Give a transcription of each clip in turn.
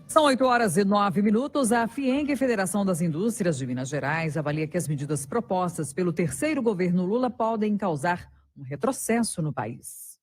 São 8h09. A FIENG, Federação das Indústrias de Minas Gerais, avalia que as medidas propostas pelo terceiro governo Lula podem causar um retrocesso no país.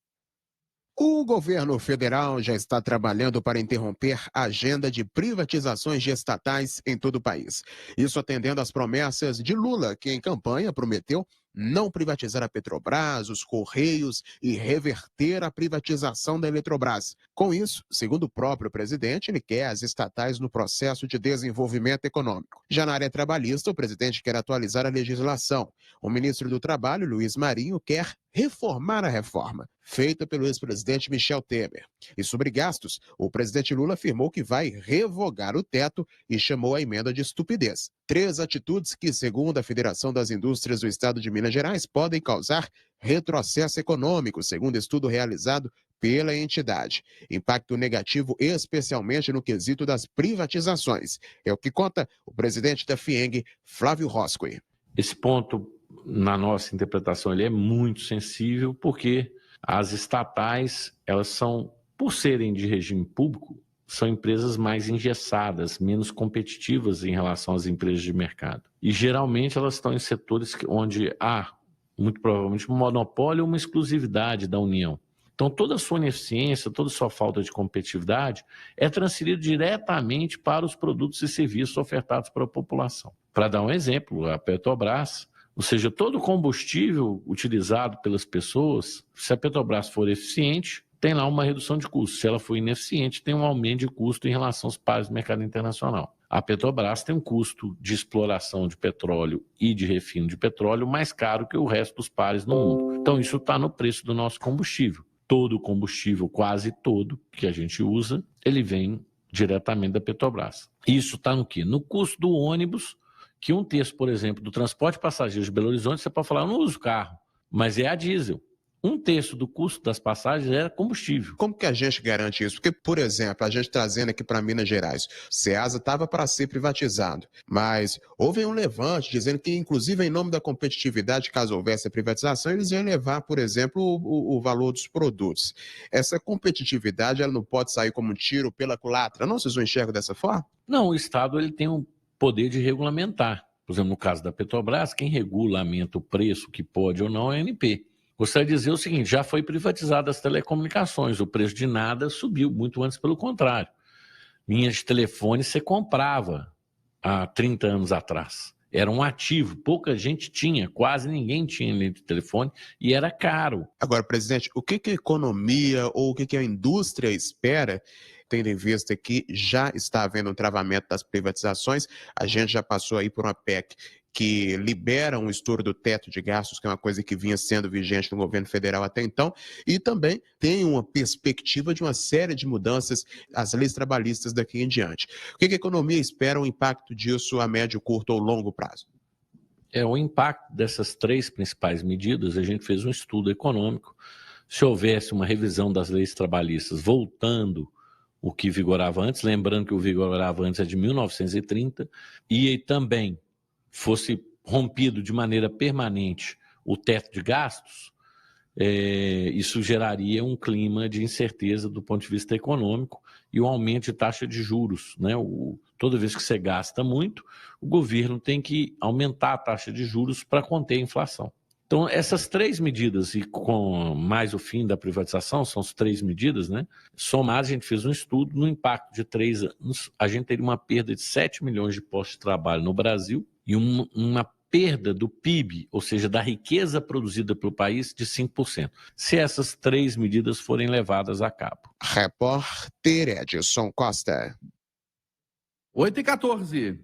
O governo federal já está trabalhando para interromper a agenda de privatizações de estatais em todo o país. Isso atendendo às promessas de Lula, que em campanha prometeu não privatizar a Petrobras, os Correios e reverter a privatização da Eletrobras. Com isso, segundo o próprio presidente, ele quer as estatais no processo de desenvolvimento econômico. Já na área trabalhista, o presidente quer atualizar a legislação. O ministro do Trabalho, Luiz Marinho, quer reformar a reforma feita pelo ex-presidente Michel Temer. E sobre gastos, o presidente Lula afirmou que vai revogar o teto e chamou a emenda de estupidez. 3 atitudes que, segundo a Federação das Indústrias do Estado de Minas Gerais, podem causar retrocesso econômico, segundo estudo realizado pela entidade. Impacto negativo, especialmente no quesito das privatizações. É o que conta o presidente da FIENG, Flávio Roscoe. Esse ponto, na nossa interpretação, ele é muito sensível, porque as estatais, elas são, por serem de regime público, são empresas mais engessadas, menos competitivas em relação às empresas de mercado. E geralmente elas estão em setores onde há, muito provavelmente, um monopólio ou uma exclusividade da União. Então toda a sua ineficiência, toda a sua falta de competitividade é transferida diretamente para os produtos e serviços ofertados para a população. Para dar um exemplo, a Petrobras, ou seja, todo o combustível utilizado pelas pessoas, se a Petrobras for eficiente, tem lá uma redução de custo. Se ela for ineficiente, tem um aumento de custo em relação aos pares do mercado internacional. A Petrobras tem um custo de exploração de petróleo e de refino de petróleo mais caro que o resto dos pares no mundo. Então isso está no preço do nosso combustível. Todo o combustível, quase todo, que a gente usa, ele vem diretamente da Petrobras. Isso está no quê? No custo do ônibus, que 1/3, por exemplo, do transporte de passageiros de Belo Horizonte, você pode falar, eu não uso carro, mas é a diesel. 1/3 do custo das passagens era combustível. Como que a gente garante isso? Porque, por exemplo, a gente trazendo aqui para Minas Gerais, o Ceasa estava para ser privatizado, mas houve um levante dizendo que, inclusive, em nome da competitividade, caso houvesse a privatização, eles iam levar, por exemplo, o valor dos produtos. Essa competitividade, ela não pode sair como um tiro pela culatra, não? Vocês não enxergam dessa forma? Não, o Estado ele tem um poder de regulamentar. Por exemplo, no caso da Petrobras, quem regulamenta o preço que pode ou não é a ANP. Gostaria de dizer o seguinte, já foi privatizada as telecomunicações, o preço de nada subiu, muito antes pelo contrário. Linhas de telefone você comprava há 30 anos atrás. Era um ativo, pouca gente tinha, quase ninguém tinha linha de telefone e era caro. Agora, presidente, o que a economia ou o que a indústria espera, tendo em vista que já está havendo um travamento das privatizações, a gente já passou aí por uma PEC que libera um estouro do teto de gastos, que é uma coisa que vinha sendo vigente no governo federal até então, e também tem uma perspectiva de uma série de mudanças às leis trabalhistas daqui em diante. O que a economia espera o impacto disso a médio, curto ou longo prazo? O impacto dessas 3 principais medidas, a gente fez um estudo econômico. Se houvesse uma revisão das leis trabalhistas voltando o que vigorava antes, lembrando que o vigorava antes é de 1930, e também fosse rompido de maneira permanente o teto de gastos, isso geraria um clima de incerteza do ponto de vista econômico e um aumento de taxa de juros, né? Toda vez que você gasta muito, o governo tem que aumentar a taxa de juros para conter a inflação. Então, essas 3 medidas, e com mais o fim da privatização, são as 3 medidas, né? Somadas, a gente fez um estudo, no impacto de 3 anos, a gente teria uma perda de 7 milhões de postos de trabalho no Brasil e uma perda do PIB, ou seja, da riqueza produzida pelo país, de 5%, se essas 3 medidas forem levadas a cabo. Repórter Edson Costa. 8h14.